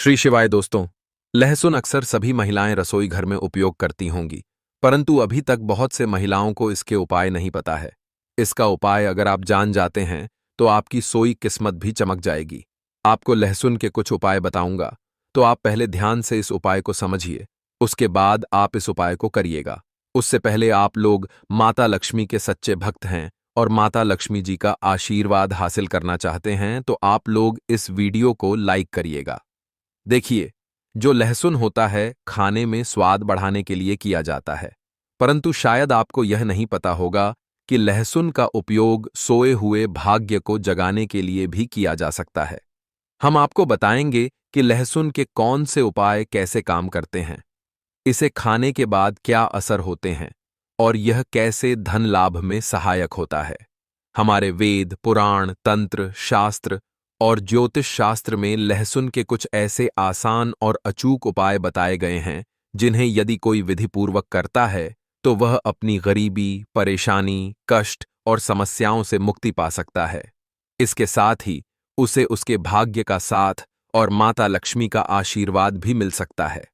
श्री शिवाय दोस्तों। लहसुन अक्सर सभी महिलाएं रसोई घर में उपयोग करती होंगी, परंतु अभी तक बहुत से महिलाओं को इसके उपाय नहीं पता है। इसका उपाय अगर आप जान जाते हैं तो आपकी सोई किस्मत भी चमक जाएगी। आपको लहसुन के कुछ उपाय बताऊंगा, तो आप पहले ध्यान से इस उपाय को समझिए, उसके बाद आप इस उपाय को करिएगा। उससे पहले आप लोग माता लक्ष्मी के सच्चे भक्त हैं और माता लक्ष्मी जी का आशीर्वाद हासिल करना चाहते हैं, तो आप लोग इस वीडियो को लाइक करिएगा। देखिए, जो लहसुन होता है खाने में स्वाद बढ़ाने के लिए किया जाता है, परंतु शायद आपको यह नहीं पता होगा कि लहसुन का उपयोग सोए हुए भाग्य को जगाने के लिए भी किया जा सकता है। हम आपको बताएंगे कि लहसुन के कौन से उपाय कैसे काम करते हैं, इसे खाने के बाद क्या असर होते हैं और यह कैसे धन लाभ में सहायक होता है। हमारे वेद, पुराण, तंत्र, शास्त्र और ज्योतिष शास्त्र में लहसुन के कुछ ऐसे आसान और अचूक उपाय बताए गए हैं जिन्हें यदि कोई विधिपूर्वक करता है तो वह अपनी गरीबी, परेशानी, कष्ट और समस्याओं से मुक्ति पा सकता है। इसके साथ ही उसे उसके भाग्य का साथ और माता लक्ष्मी का आशीर्वाद भी मिल सकता है।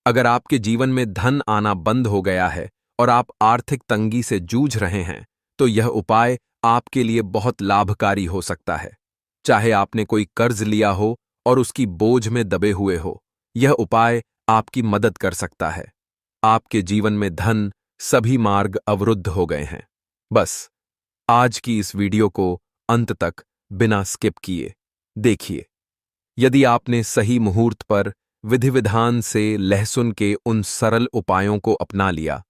अगर आपके जीवन में धन आना बंद हो गया है और आप आर्थिक तंगी से जूझ रहे हैं, तो यह उपाय आपके लिए बहुत लाभकारी हो सकता है। चाहे आपने कोई कर्ज लिया हो और उसकी बोझ में दबे हुए हो, यह उपाय आपकी मदद कर सकता है। आपके जीवन में धन सभी मार्ग अवरुद्ध हो गए हैं। बस आज की इस वीडियो को अंत तक बिना स्किप किए देखिए। यदि आपने सही मुहूर्त पर विधि विधान से लहसुन के उन सरल उपायों को अपना लिया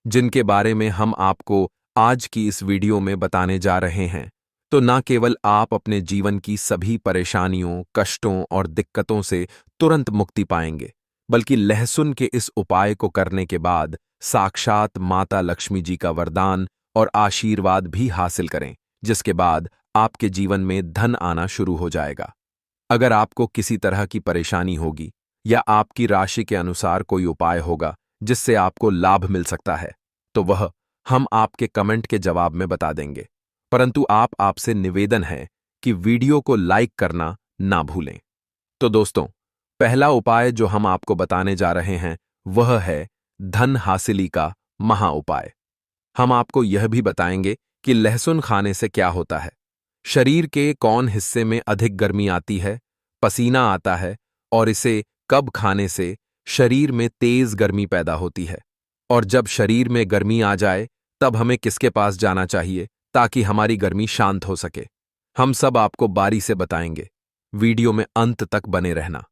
जिनके बारे में हम आपको आज की इस वीडियो में बताने जा रहे हैं, तो न केवल आप अपने जीवन की सभी परेशानियों, कष्टों और दिक्कतों से तुरंत मुक्ति पाएंगे, बल्कि लहसुन के इस उपाय को करने के बाद साक्षात माता लक्ष्मी जी का वरदान और आशीर्वाद भी हासिल करें, जिसके बाद आपके जीवन में धन आना शुरू हो जाएगा। अगर आपको किसी तरह की परेशानी होगी या आपकी राशि के अनुसार कोई उपाय होगा जिससे आपको लाभ मिल सकता है, तो वह हम आपके कमेंट के जवाब में बता देंगे। परंतु आपसे निवेदन है कि वीडियो को लाइक करना ना भूलें। तो दोस्तों, पहला उपाय जो हम आपको बताने जा रहे हैं वह है धन हासिली का महा उपाय। हम आपको यह भी बताएंगे कि लहसुन खाने से क्या होता है, शरीर के कौन हिस्से में अधिक गर्मी आती है, पसीना आता है और इसे कब खाने से शरीर में तेज गर्मी पैदा होती है, और जब शरीर में गर्मी आ जाए तब हमें किसके पास जाना चाहिए ताकि हमारी गर्मी शांत हो सके। हम सब आपको बारी से बताएंगे। वीडियो में अंत तक बने रहना।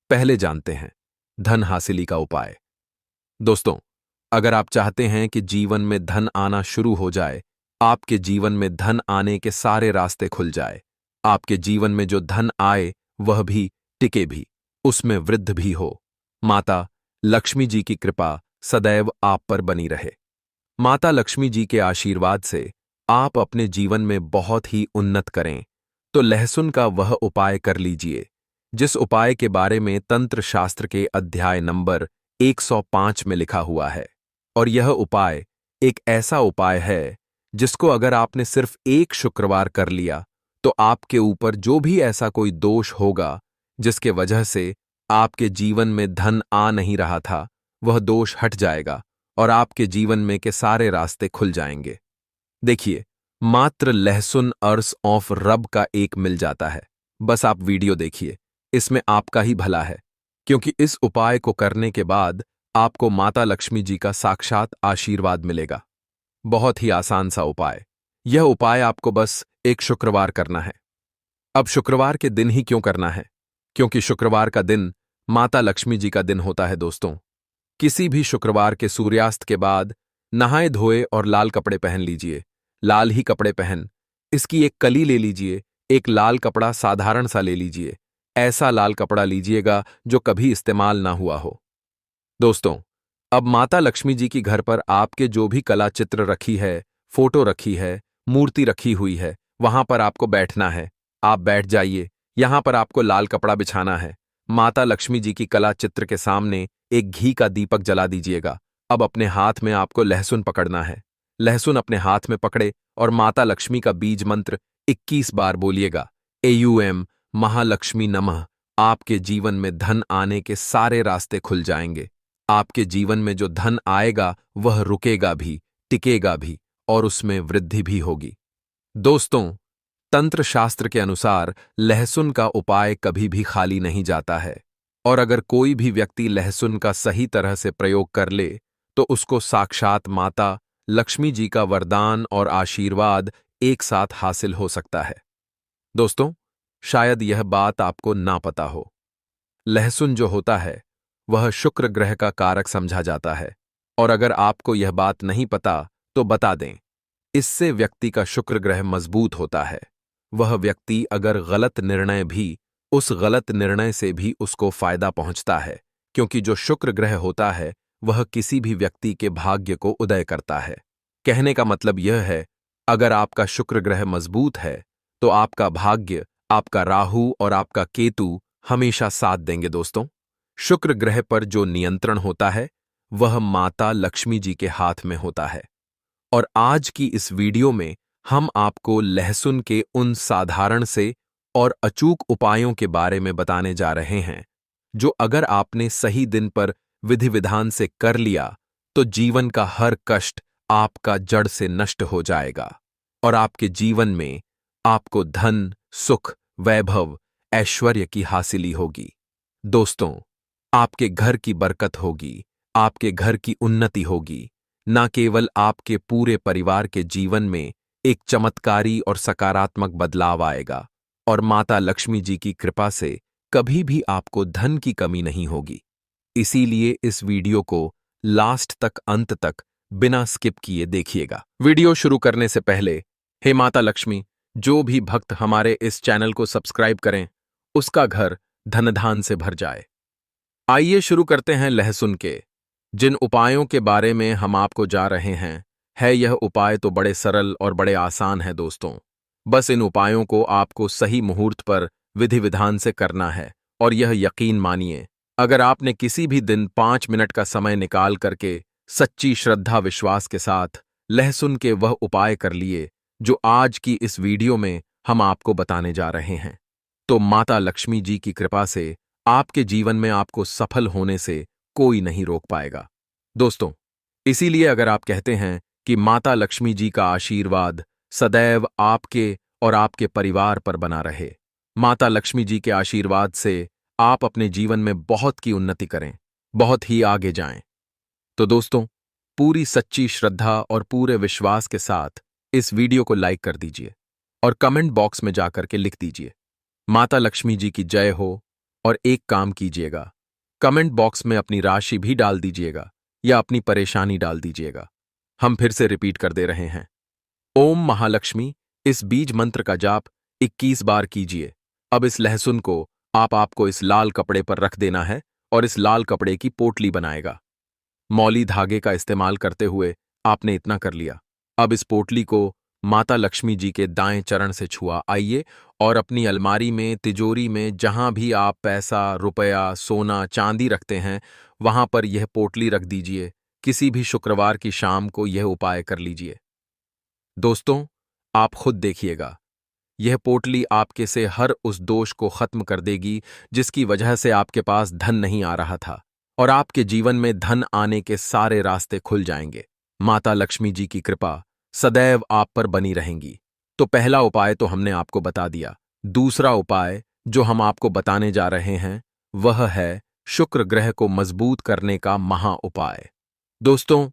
पहले जानते हैं धन हासिली का उपाय। दोस्तों, अगर आप चाहते हैं कि जीवन में धन आना शुरू हो जाए, आपके जीवन में धन आने के सारे रास्ते खुल जाए, आपके जीवन में जो धन आए वह भी टिके भी, उसमें वृद्धि भी हो, माता लक्ष्मी जी की कृपा सदैव आप पर बनी रहे। माता लक्ष्मी जी के आशीर्वाद से आप अपने जीवन में बहुत ही उन्नत करें, तो लहसुन का वह उपाय कर लीजिए जिस उपाय के बारे में तंत्र शास्त्र के अध्याय नंबर 105 में लिखा हुआ है। और यह उपाय एक ऐसा उपाय है जिसको अगर आपने सिर्फ एक शुक्रवार कर लिया तो आपके ऊपर जो भी ऐसा कोई दोष होगा जिसके वजह से आपके जीवन में धन आ नहीं रहा था, वह दोष हट जाएगा और आपके जीवन में के सारे रास्ते खुल जाएंगे। देखिए, मात्र लहसुन अर्स ऑफ रब का एक मिल जाता है। बस आप वीडियो देखिए, इसमें आपका ही भला है, क्योंकि इस उपाय को करने के बाद आपको माता लक्ष्मी जी का साक्षात आशीर्वाद मिलेगा। बहुत ही आसान सा उपाय। यह उपाय आपको बस एक शुक्रवार करना है। अब शुक्रवार के दिन ही क्यों करना है? क्योंकि शुक्रवार का दिन माता लक्ष्मी जी का दिन होता है। दोस्तों, किसी भी शुक्रवार के सूर्यास्त के बाद नहाए धोए और लाल कपड़े पहन लीजिए। लाल ही कपड़े पहन इसकी एक कली ले लीजिए। एक लाल कपड़ा साधारण सा ले लीजिए। ऐसा लाल कपड़ा लीजिएगा जो कभी इस्तेमाल ना हुआ हो। दोस्तों, अब माता लक्ष्मी जी की घर पर आपके जो भी कला चित्र रखी है, फोटो रखी है, मूर्ति रखी हुई है, वहां पर आपको बैठना है। आप बैठ जाइए। यहां पर आपको लाल कपड़ा बिछाना है। माता लक्ष्मी जी की कला चित्र के सामने एक घी का दीपक जला दीजिएगा। अब अपने हाथ में आपको लहसुन पकड़ना है। लहसुन अपने हाथ में पकड़े और माता लक्ष्मी का बीज मंत्र 21 बार बोलिएगा। एयूएम महालक्ष्मी नमः आपके जीवन में धन आने के सारे रास्ते खुल जाएंगे। आपके जीवन में जो धन आएगा वह रुकेगा भी, टिकेगा भी और उसमें वृद्धि भी होगी। दोस्तों, तंत्र शास्त्र के अनुसार लहसुन का उपाय कभी भी खाली नहीं जाता है और अगर कोई भी व्यक्ति लहसुन का सही तरह से प्रयोग कर ले तो उसको साक्षात माता लक्ष्मी जी का वरदान और आशीर्वाद एक साथ हासिल हो सकता है। दोस्तों, शायद यह बात आपको ना पता हो, लहसुन जो होता है वह शुक्र ग्रह का कारक समझा जाता है और अगर आपको यह बात नहीं पता तो बता दें, इससे व्यक्ति का शुक्र ग्रह मजबूत होता है। वह व्यक्ति अगर गलत निर्णय भी, उस गलत निर्णय से भी उसको फायदा पहुंचता है, क्योंकि जो शुक्र ग्रह होता है वह किसी भी व्यक्ति के भाग्य को उदय करता है। कहने का मतलब यह है, अगर आपका शुक्र ग्रह मजबूत है तो आपका भाग्य, आपका राहु और आपका केतु हमेशा साथ देंगे। दोस्तों, शुक्र ग्रह पर जो नियंत्रण होता है वह माता लक्ष्मी जी के हाथ में होता है और आज की इस वीडियो में हम आपको लहसुन के उन साधारण से और अचूक उपायों के बारे में बताने जा रहे हैं जो अगर आपने सही दिन पर विधि विधान से कर लिया तो जीवन का हर कष्ट आपका जड़ से नष्ट हो जाएगा और आपके जीवन में आपको धन, सुख, वैभव, ऐश्वर्य की हासिली होगी। दोस्तों, आपके घर की बरकत होगी, आपके घर की उन्नति होगी, न केवल आपके पूरे परिवार के जीवन में एक चमत्कारी और सकारात्मक बदलाव आएगा और माता लक्ष्मी जी की कृपा से कभी भी आपको धन की कमी नहीं होगी। इसीलिए इस वीडियो को लास्ट तक, अंत तक बिना स्किप किए देखिएगा। वीडियो शुरू करने से पहले, हे माता लक्ष्मी, जो भी भक्त हमारे इस चैनल को सब्सक्राइब करें उसका घर धनधान से भर जाए। आइए शुरू करते हैं लहसुन के जिन उपायों के बारे में हम आपको जा रहे हैं। यह उपाय तो बड़े सरल और बड़े आसान है दोस्तों। बस इन उपायों को आपको सही मुहूर्त पर विधि विधान से करना है और यह यकीन मानिए, अगर आपने किसी भी दिन 5 मिनट का समय निकाल करके सच्ची श्रद्धा विश्वास के साथ लहसुन के वह उपाय कर लिए जो आज की इस वीडियो में हम आपको बताने जा रहे हैं, तो माता लक्ष्मी जी की कृपा से आपके जीवन में आपको सफल होने से कोई नहीं रोक पाएगा। दोस्तों, इसीलिए अगर आप कहते हैं कि माता लक्ष्मी जी का आशीर्वाद सदैव आपके और आपके परिवार पर बना रहे, माता लक्ष्मी जी के आशीर्वाद से आप अपने जीवन में बहुत की उन्नति करें, बहुत ही आगे जाएं, तो दोस्तों, पूरी सच्ची श्रद्धा और पूरे विश्वास के साथ इस वीडियो को लाइक कर दीजिए और कमेंट बॉक्स में जाकर के लिख दीजिए, माता लक्ष्मी जी की जय हो। और एक काम कीजिएगा, कमेंट बॉक्स में अपनी राशि भी डाल दीजिएगा या अपनी परेशानी डाल दीजिएगा। हम फिर से रिपीट कर दे रहे हैं, ओम महालक्ष्मी, इस बीज मंत्र का जाप 21 बार कीजिए। अब इस लहसुन को आपको इस लाल कपड़े पर रख देना है और इस लाल कपड़े की पोटली बनाएगा। मौली धागे का इस्तेमाल करते हुए आपने इतना कर लिया। अब इस पोटली को माता लक्ष्मी जी के दाएं चरण से छुआ आइए और अपनी अलमारी में, तिजोरी में, जहां भी आप पैसा, रुपया, सोना, चांदी रखते हैं वहां पर यह पोटली रख दीजिए। किसी भी शुक्रवार की शाम को यह उपाय कर लीजिए। दोस्तों, आप खुद देखिएगा, यह पोटली आपके से हर उस दोष को खत्म कर देगी जिसकी वजह से आपके पास धन नहीं आ रहा था और आपके जीवन में धन आने के सारे रास्ते खुल जाएंगे। माता लक्ष्मी जी की कृपा सदैव आप पर बनी रहेंगी। तो पहला उपाय तो हमने आपको बता दिया। दूसरा उपाय जो हम आपको बताने जा रहे हैं वह है शुक्र ग्रह को मजबूत करने का महा उपाय। दोस्तों,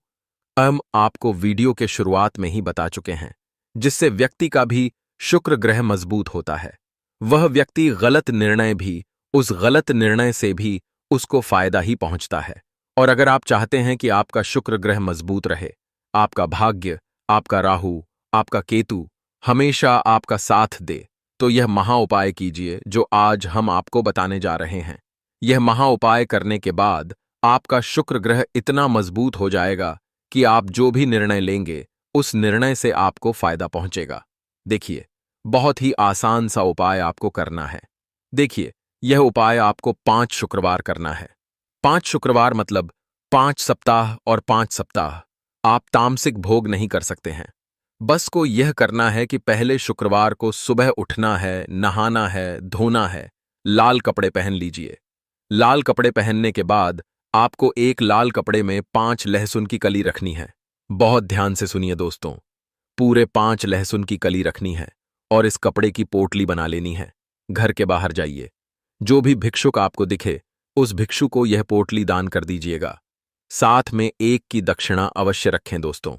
हम आपको वीडियो के शुरुआत में ही बता चुके हैं, जिससे व्यक्ति का भी शुक्र ग्रह मजबूत होता है, वह व्यक्ति गलत निर्णय भी, उस गलत निर्णय से भी उसको फायदा ही पहुंचता है। और अगर आप चाहते हैं कि आपका शुक्र ग्रह मजबूत रहे, आपका भाग्य, आपका राहु, आपका केतु हमेशा आपका साथ दे, तो यह महा उपाय कीजिए जो आज हम आपको बताने जा रहे हैं। यह महा उपाय करने के बाद आपका शुक्र ग्रह इतना मजबूत हो जाएगा कि आप जो भी निर्णय लेंगे उस निर्णय से आपको फायदा पहुंचेगा। देखिए, बहुत ही आसान सा उपाय आपको करना है। देखिए, यह उपाय आपको 5 शुक्रवार करना है। 5 शुक्रवार मतलब 5 सप्ताह और 5 सप्ताह आप तामसिक भोग नहीं कर सकते हैं। बस को यह करना है कि पहले शुक्रवार को सुबह उठना है, नहाना है, धोना है, लाल कपड़े पहन लीजिए। लाल कपड़े पहनने के बाद आपको एक लाल कपड़े में 5 लहसुन की कली रखनी है। बहुत ध्यान से सुनिए दोस्तों, पूरे 5 लहसुन की कली रखनी है और इस कपड़े की पोटली बना लेनी है। घर के बाहर जाइए, जो भी भिक्षुक आपको दिखे उस भिक्षु को यह पोटली दान कर दीजिएगा। साथ में 1 की दक्षिणा अवश्य रखें दोस्तों।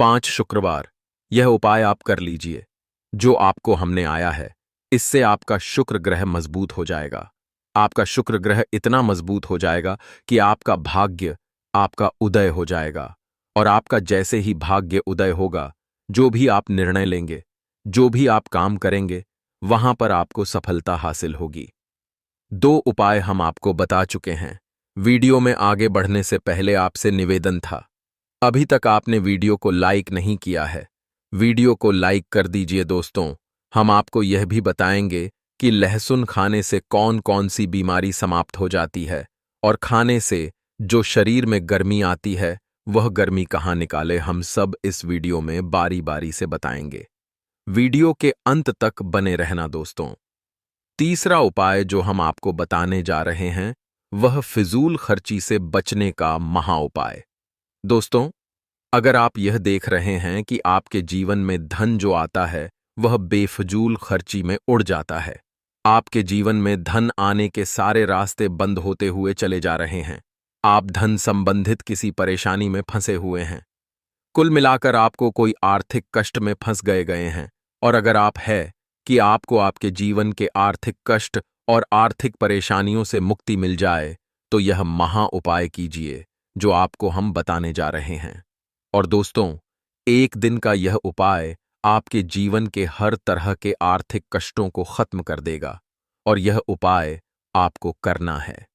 5 शुक्रवार यह उपाय आप कर लीजिए। जो आपको हमने आया है, इससे आपका शुक्र ग्रह मजबूत हो जाएगा। आपका शुक्र ग्रह इतना मजबूत हो जाएगा कि आपका भाग्य आपका उदय हो जाएगा। और आपका जैसे ही भाग्य उदय होगा, जो भी आप निर्णय लेंगे, जो भी आप काम करेंगे, वहां पर आपको सफलता हासिल होगी। 2 उपाय हम आपको बता चुके हैं। वीडियो में आगे बढ़ने से पहले आपसे निवेदन था, अभी तक आपने वीडियो को लाइक नहीं किया है, वीडियो को लाइक कर दीजिए दोस्तों। हम आपको यह भी बताएंगे कि लहसुन खाने से कौन कौन सी बीमारी समाप्त हो जाती है और खाने से जो शरीर में गर्मी आती है वह गर्मी कहाँ निकाले, हम सब इस वीडियो में बारी बारी से बताएंगे। वीडियो के अंत तक बने रहना दोस्तों। तीसरा उपाय जो हम आपको बताने जा रहे हैं वह फिजूल खर्ची से बचने का महा उपाय। दोस्तों, अगर आप यह देख रहे हैं कि आपके जीवन में धन जो आता है वह बेफजूल खर्ची में उड़ जाता है, आपके जीवन में धन आने के सारे रास्ते बंद होते हुए चले जा रहे हैं, आप धन संबंधित किसी परेशानी में फंसे हुए हैं, कुल मिलाकर आपको कोई आर्थिक कष्ट में फंस गए हैं, और अगर आप है कि आपको आपके जीवन के आर्थिक कष्ट और आर्थिक परेशानियों से मुक्ति मिल जाए, तो यह महा उपाय कीजिए जो आपको हम बताने जा रहे हैं। और दोस्तों, एक दिन का यह उपाय आपके जीवन के हर तरह के आर्थिक कष्टों को खत्म कर देगा। और यह उपाय आपको करना है।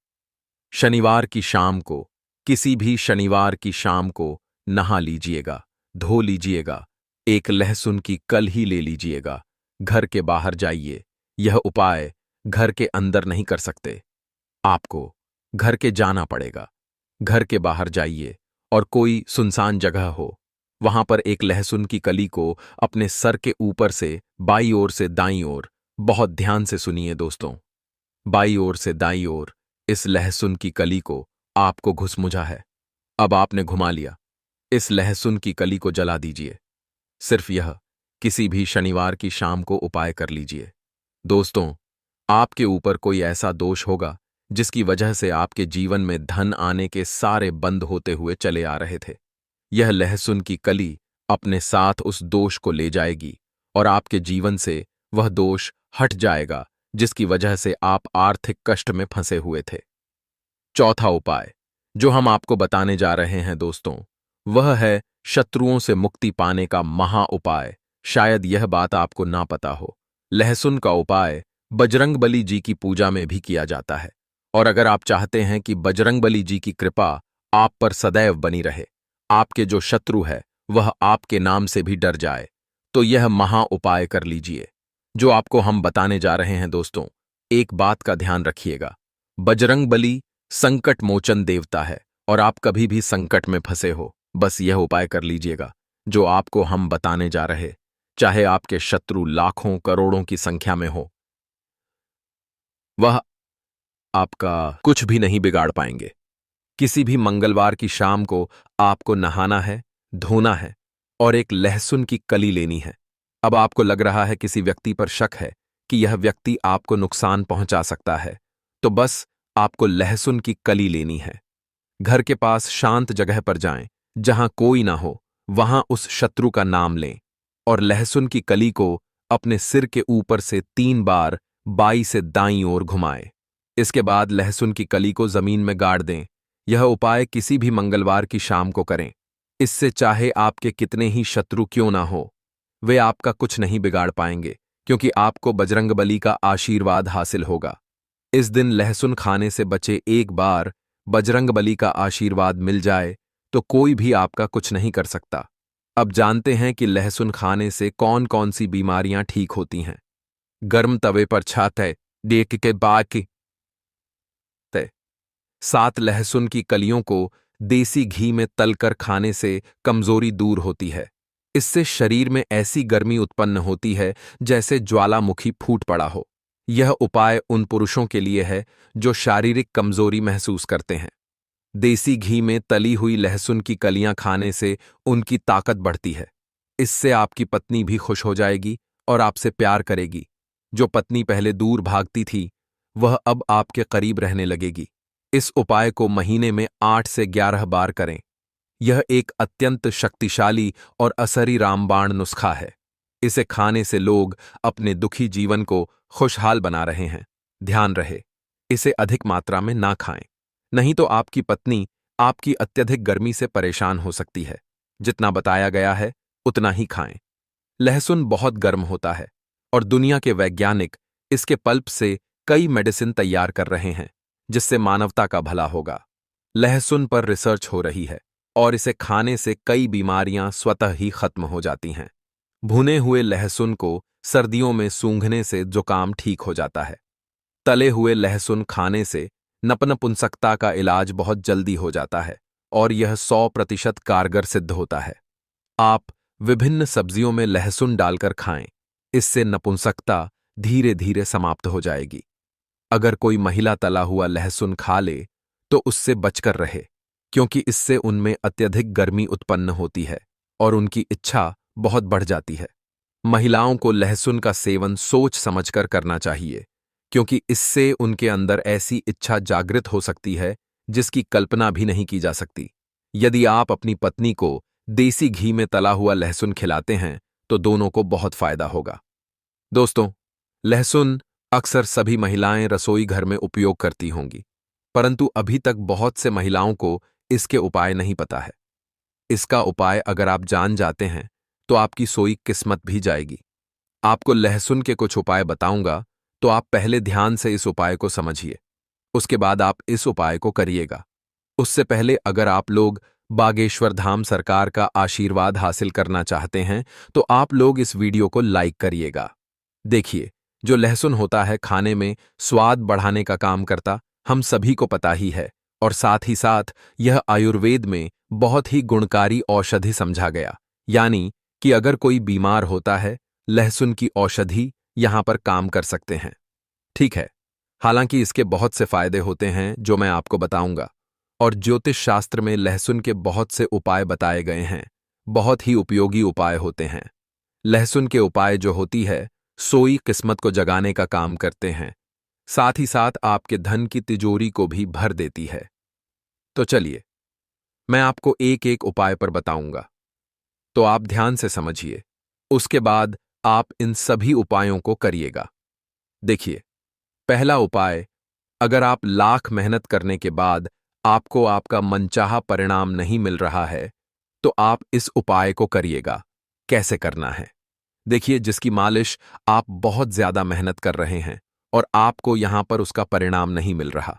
शनिवार की शाम को, किसी भी शनिवार की शाम को नहा लीजिएगा, धो लीजिएगा, एक लहसुन की कल ही ले लीजिएगा, घर के बाहर जाइए। यह उपाय घर के अंदर नहीं कर सकते, आपको घर के जाना पड़ेगा। घर के बाहर जाइए और कोई सुनसान जगह हो, वहां पर एक लहसुन की कली को अपने सर के ऊपर से बाईं ओर से दाईं ओर, बहुत ध्यान से सुनिए दोस्तों, बाईं ओर से दाईं ओर इस लहसुन की कली को आपको घुसमुझा है। अब आपने घुमा लिया, इस लहसुन की कली को जला दीजिए। सिर्फ यह किसी भी शनिवार की शाम को उपाय कर लीजिए। दोस्तों, आपके ऊपर कोई ऐसा दोष होगा जिसकी वजह से आपके जीवन में धन आने के सारे बंद होते हुए चले आ रहे थे। यह लहसुन की कली अपने साथ उस दोष को ले जाएगी और आपके जीवन से वह दोष हट जाएगा जिसकी वजह से आप आर्थिक कष्ट में फंसे हुए थे। चौथा उपाय जो हम आपको बताने जा रहे हैं दोस्तों, वह है शत्रुओं से मुक्ति पाने का महा उपाय। शायद यह बात आपको ना पता हो, लहसुन का उपाय बजरंगबली जी की पूजा में भी किया जाता है। और अगर आप चाहते हैं कि बजरंगबली जी की कृपा आप पर सदैव बनी रहे, आपके जो शत्रु है वह आपके नाम से भी डर जाए, तो यह महा उपाय कर लीजिए जो आपको हम बताने जा रहे हैं दोस्तों। एक बात का ध्यान रखिएगा, बजरंगबली संकट मोचन देवता है और आप कभी भी संकट में फंसे हो, बस यह उपाय कर लीजिएगा जो आपको हम बताने जा रहे। चाहे आपके शत्रु लाखों करोड़ों की संख्या में हो, वह आपका कुछ भी नहीं बिगाड़ पाएंगे। किसी भी मंगलवार की शाम को आपको नहाना है, धोना है और एक लहसुन की कली लेनी है। अब आपको लग रहा है किसी व्यक्ति पर शक है कि यह व्यक्ति आपको नुकसान पहुंचा सकता है, तो बस आपको लहसुन की कली लेनी है। घर के पास शांत जगह पर जाएं, जहां कोई ना हो, वहां उस शत्रु का नाम लें और लहसुन की कली को अपने सिर के ऊपर से 3 बार बाईं से दाईं ओर घुमाएं। इसके बाद लहसुन की कली को जमीन में गाड़ दें। यह उपाय किसी भी मंगलवार की शाम को करें। इससे चाहे आपके कितने ही शत्रु क्यों ना हो, वे आपका कुछ नहीं बिगाड़ पाएंगे, क्योंकि आपको बजरंगबली का आशीर्वाद हासिल होगा। इस दिन लहसुन खाने से बचे, एक बार बजरंगबली का आशीर्वाद मिल जाए तो कोई भी आपका कुछ नहीं कर सकता। अब जानते हैं कि लहसुन खाने से कौन कौन सी बीमारियां ठीक होती हैं। गर्म तवे पर छाते देख के बाद की 7 लहसुन की कलियों को देसी घी में तलकर खाने से कमजोरी दूर होती है। इससे शरीर में ऐसी गर्मी उत्पन्न होती है जैसे ज्वालामुखी फूट पड़ा हो। यह उपाय उन पुरुषों के लिए है जो शारीरिक कमजोरी महसूस करते हैं। देसी घी में तली हुई लहसुन की कलियां खाने से उनकी ताकत बढ़ती है। इससे आपकी पत्नी भी खुश हो जाएगी और आपसे प्यार करेगी। जो पत्नी पहले दूर भागती थी, वह अब आपके करीब रहने लगेगी। इस उपाय को महीने में 8 से 11 बार करें। यह एक अत्यंत शक्तिशाली और असरी रामबाण नुस्खा है। इसे खाने से लोग अपने दुखी जीवन को खुशहाल बना रहे हैं। ध्यान रहे, इसे अधिक मात्रा में ना खाएं, नहीं तो आपकी पत्नी आपकी अत्यधिक गर्मी से परेशान हो सकती है। जितना बताया गया है उतना ही खाएं। लहसुन बहुत गर्म होता है और दुनिया के वैज्ञानिक इसके पल्प से कई मेडिसिन तैयार कर रहे हैं, जिससे मानवता का भला होगा। लहसुन पर रिसर्च हो रही है और इसे खाने से कई बीमारियां स्वतः ही खत्म हो जाती हैं। भुने हुए लहसुन को सर्दियों में सूंघने से जुकाम ठीक हो जाता है। तले हुए लहसुन खाने से नपुंसकता का इलाज बहुत जल्दी हो जाता है और यह 100% कारगर सिद्ध होता है। आप विभिन्न सब्जियों में लहसुन डालकर खाएं, इससे नपुंसकता धीरे धीरे समाप्त हो जाएगी। अगर कोई महिला तला हुआ लहसुन खा ले तो उससे बचकर रहे, क्योंकि इससे उनमें अत्यधिक गर्मी उत्पन्न होती है और उनकी इच्छा बहुत बढ़ जाती है। महिलाओं को लहसुन का सेवन सोच समझकर करना चाहिए, क्योंकि इससे उनके अंदर ऐसी इच्छा जागृत हो सकती है जिसकी कल्पना भी नहीं की जा सकती। यदि आप अपनी पत्नी को देसी घी में तला हुआ लहसुन खिलाते हैं तो दोनों को बहुत फायदा होगा। दोस्तों, लहसुन अक्सर सभी महिलाएं रसोई घर में उपयोग करती होंगी, परंतु अभी तक बहुत से महिलाओं को इसके उपाय नहीं पता है। इसका उपाय अगर आप जान जाते हैं तो आपकी सोई किस्मत भी जाएगी। आपको लहसुन के कुछ उपाय बताऊंगा, तो आप पहले ध्यान से इस उपाय को समझिए, उसके बाद आप इस उपाय को करिएगा। उससे पहले अगर आप लोग बागेश्वर धाम सरकार का आशीर्वाद हासिल करना चाहते हैं तो आप लोग इस वीडियो को लाइक करिएगा। देखिए, जो लहसुन होता है खाने में स्वाद बढ़ाने का काम करता, हम सभी को पता ही है, और साथ ही साथ यह आयुर्वेद में बहुत ही गुणकारी औषधि समझा गया। यानी कि अगर कोई बीमार होता है, लहसुन की औषधि यहां पर काम कर सकते हैं। ठीक है, हालांकि इसके बहुत से फायदे होते हैं जो मैं आपको बताऊंगा, और ज्योतिष शास्त्र में लहसुन के बहुत से उपाय बताए गए हैं। बहुत ही उपयोगी उपाय होते हैं। लहसुन के उपाय जो होती है, सोई किस्मत को जगाने का काम करते हैं, साथ ही साथ आपके धन की तिजोरी को भी भर देती है। तो चलिए, मैं आपको एक एक उपाय पर बताऊंगा, तो आप ध्यान से समझिए। उसके बाद आप इन सभी उपायों को करिएगा। देखिए, पहला उपाय, अगर आप लाख मेहनत करने के बाद आपको आपका मनचाहा परिणाम नहीं मिल रहा है, तो आप इस उपाय को करिएगा। कैसे करना है? देखिए, जिसकी मालिश आप बहुत ज्यादा मेहनत कर रहे हैं और आपको यहां पर उसका परिणाम नहीं मिल रहा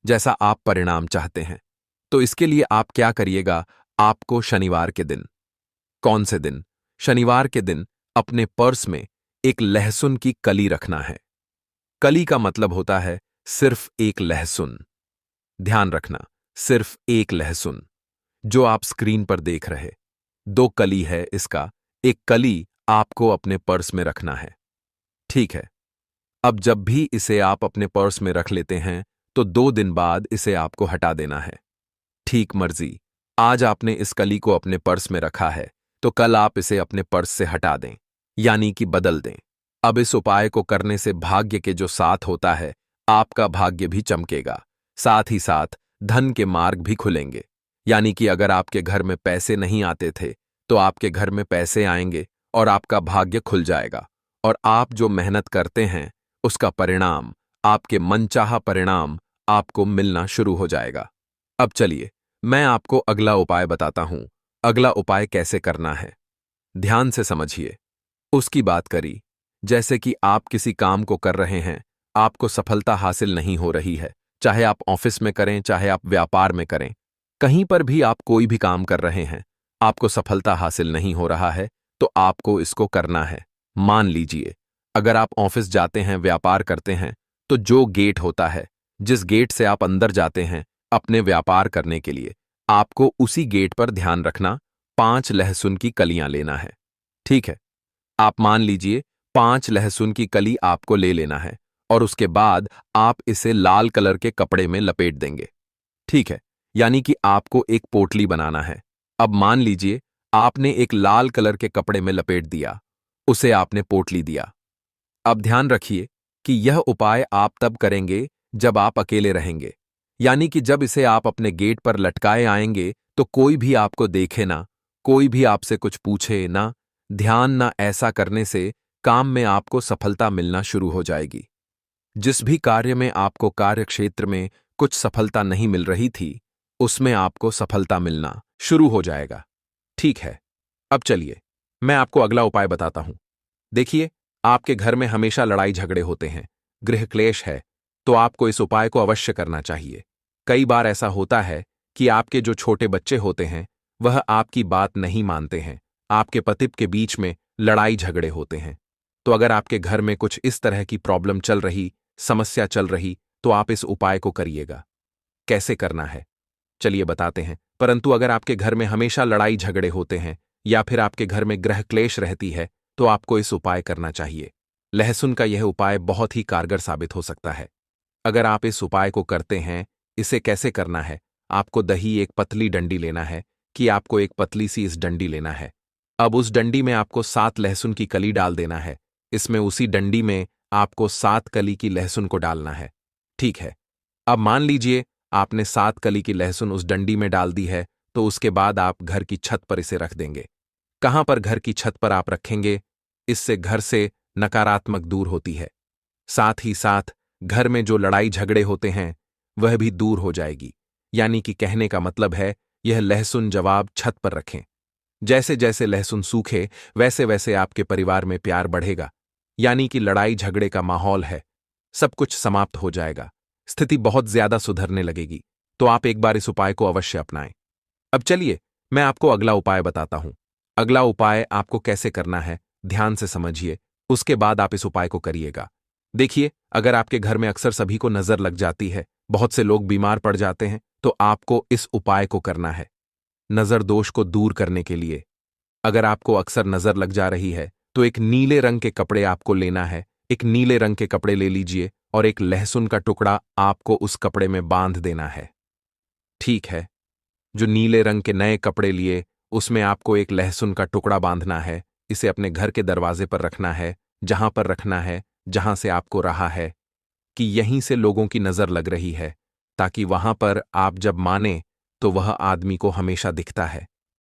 जैसा आप परिणाम चाहते हैं, तो इसके लिए आप क्या करिएगा? आपको शनिवार के दिन, कौन से दिन? शनिवार के दिन अपने पर्स में एक लहसुन की कली रखना है। कली का मतलब होता है सिर्फ एक लहसुन। ध्यान रखना, सिर्फ एक लहसुन, जो आप स्क्रीन पर देख रहे, 2 कली है इसका, एक कली आपको अपने पर्स में रखना है। ठीक है, अब जब भी इसे आप अपने पर्स में रख लेते हैं तो 2 दिन बाद इसे आपको हटा देना है। ठीक मर्जी, आज आपने इस कली को अपने पर्स में रखा है तो कल आप इसे अपने पर्स से हटा दें, यानी कि बदल दें। अब इस उपाय को करने से भाग्य के जो साथ होता है, आपका भाग्य भी चमकेगा, साथ ही साथ धन के मार्ग भी खुलेंगे। यानी कि अगर आपके घर में पैसे नहीं आते थे तो आपके घर में पैसे आएंगे और आपका भाग्य खुल जाएगा, और आप जो मेहनत करते हैं उसका परिणाम, आपके मनचाहा परिणाम आपको मिलना शुरू हो जाएगा। अब चलिए, मैं आपको अगला उपाय बताता हूं। अगला उपाय कैसे करना है, ध्यान से समझिए। उसकी बात करी, जैसे कि आप किसी काम को कर रहे हैं, आपको सफलता हासिल नहीं हो रही है, चाहे आप ऑफिस में करें, चाहे आप व्यापार में करें, कहीं पर भी आप कोई भी काम कर रहे हैं, आपको सफलता हासिल नहीं हो रहा है, तो आपको इसको करना है। मान लीजिए, अगर आप ऑफिस जाते हैं, व्यापार करते हैं, तो जो गेट होता है, जिस गेट से आप अंदर जाते हैं अपने व्यापार करने के लिए, आपको उसी गेट पर ध्यान रखना 5 लहसुन की कलियां लेना है। ठीक है, आप मान लीजिए 5 लहसुन की कली आपको ले लेना है और उसके बाद आप इसे लाल कलर के कपड़े में लपेट देंगे। ठीक है, यानी कि आपको एक पोटली बनाना है। अब मान लीजिए आपने एक लाल कलर के कपड़े में लपेट दिया, उसे आपने पोटली दिया। अब ध्यान रखिए कि यह उपाय आप तब करेंगे जब आप अकेले रहेंगे, यानी कि जब इसे आप अपने गेट पर लटकाए आएंगे तो कोई भी आपको देखे ना, कोई भी आपसे कुछ पूछे ना, ध्यान ना। ऐसा करने से काम में आपको सफलता मिलना शुरू हो जाएगी। जिस भी कार्य में आपको कार्यक्षेत्र में कुछ सफलता नहीं मिल रही थी, उसमें आपको सफलता मिलना शुरू हो जाएगा। ठीक है, अब चलिए मैं आपको अगला उपाय बताता हूं। देखिए, आपके घर में हमेशा लड़ाई झगड़े होते हैं, गृह क्लेश है, तो आपको इस उपाय को अवश्य करना चाहिए। कई बार ऐसा होता है कि आपके जो छोटे बच्चे होते हैं वह आपकी बात नहीं मानते हैं, आपके पति के बीच में लड़ाई झगड़े होते हैं। तो अगर आपके घर में कुछ इस तरह की प्रॉब्लम चल रही, समस्या चल रही, तो आप इस उपाय को करिएगा। कैसे करना है चलिए बताते हैं। परंतु अगर आपके घर में हमेशा लड़ाई झगड़े होते हैं या फिर आपके घर में गृह क्लेश रहती है, तो आपको इस उपाय करना चाहिए। लहसुन का यह उपाय बहुत ही कारगर साबित हो सकता है। अगर आप इस उपाय को करते हैं, इसे कैसे करना है? आपको दही एक पतली डंडी लेना है कि आपको एक पतली सी इस डंडी लेना है। अब उस डंडी में आपको 7 लहसुन की कली डाल देना है। इसमें उसी डंडी में आपको 7 कली की लहसुन को डालना है। ठीक है, अब मान लीजिए आपने 7 कली की लहसुन उस डंडी में डाल दी है, तो उसके बाद आप घर की छत पर इसे रख देंगे। कहां पर घर की छत पर आप रखेंगे? इससे घर से नकारात्मक दूर होती है। साथ ही साथ घर में जो लड़ाई झगड़े होते हैं वह भी दूर हो जाएगी। यानी कि कहने का मतलब है, यह लहसुन जवाब छत पर रखें। जैसे जैसे लहसुन सूखे वैसे वैसे आपके परिवार में प्यार बढ़ेगा, यानी कि लड़ाई झगड़े का माहौल है, सब कुछ समाप्त हो जाएगा, स्थिति बहुत ज्यादा सुधरने लगेगी। तो आप एक बार इस उपाय को अवश्य अपनाएं। अब चलिए मैं आपको अगला उपाय बताता हूं। अगला उपाय आपको कैसे करना है ध्यान से समझिए, उसके बाद आप इस उपाय को करिएगा। देखिए, अगर आपके घर में अक्सर सभी को नजर लग जाती है, बहुत से लोग बीमार पड़ जाते हैं, तो आपको इस उपाय को करना है नजर दोष को दूर करने के लिए। अगर आपको अक्सर नजर लग जा रही है, तो एक नीले रंग के कपड़े आपको लेना है। एक नीले रंग के कपड़े ले लीजिए और एक लहसुन का टुकड़ा आपको उस कपड़े में बांध देना है। ठीक है, जो नीले रंग के नए कपड़े लिए उसमें आपको एक लहसुन का टुकड़ा बांधना है। इसे अपने घर के दरवाजे पर रखना है, जहां पर रखना है, जहां से आपको रहा है कि यहीं से लोगों की नजर लग रही है, ताकि वहां पर आप जब माने तो वह आदमी को हमेशा दिखता है।